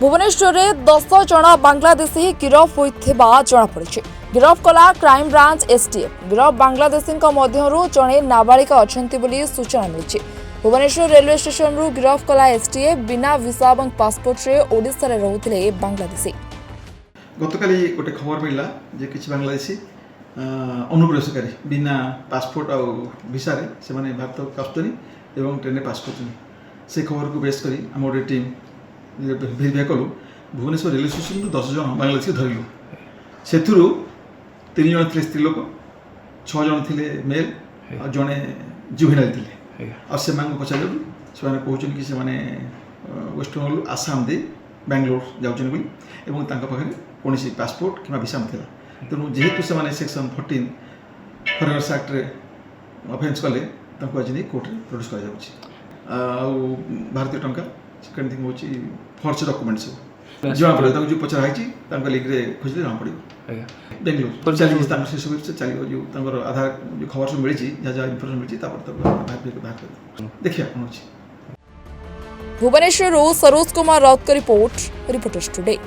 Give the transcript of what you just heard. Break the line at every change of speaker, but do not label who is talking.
भुवनेश्वर में 10 जन बांग्लादेशी गिरफ होता जमापड़ी। गिरफ कला क्राइम ब्रांच एसटीएफ। गिरफ बांग्लादेशी मध्य जड़े नाबालिका अच्छा सूचना मिली। भुवनेश्वर रेलवे स्टेशन रु गिरफ कला एसटीएफ बिना वीसा और पासपोर्ट रे ओडिशा रे रहुथिले बांग्लादेशी।
गतकाली गोटे खबर मिलला जे किछि बांग्लादेशी अनुप्रवेशकारी बिना पासपोर्ट और वीसा रे से माने भारत आसुनी एवं ट्रेन पास करछन। से खबर को बेस करी हम गोटे टीम भेरिफाई कलु। भुवनेश्वर रेलवे स्टेशन रु 10 जन बांग्लादेशी धरिलु। सेथुरु 3 जन थे स्त्री लोक, 6 जन थे मेल और जड़े जुवेनाइल थे। और से पचार से कहते कि वेस्ट बेंगल आसाम दे बेंगलोर जाऊँ बोली कौन पासपोर्ट कि वीसा ना। तेणु जेहेतु से सेक्शन 14 फरेनर्स एक्ट रे अफेन्स कले आज नहीं कोर्ट में प्रोड्यूस कर भारतीय टंका सेकेंड थिंग हूँ फर्स डॉक्यूमेंट सब जमा पड़े जो पचर लिग्रे खोजले जमा पड़ो। बेंगलोर चलिए से सब चलो जो आधार जो खबर सब मिली जहाँ इनफर्मेशन मिली बाहर देखिए कौन।
भुवनेश्वर सरोज कुमार राउत का रिपोर्ट, रिपोर्टर्स टुडे।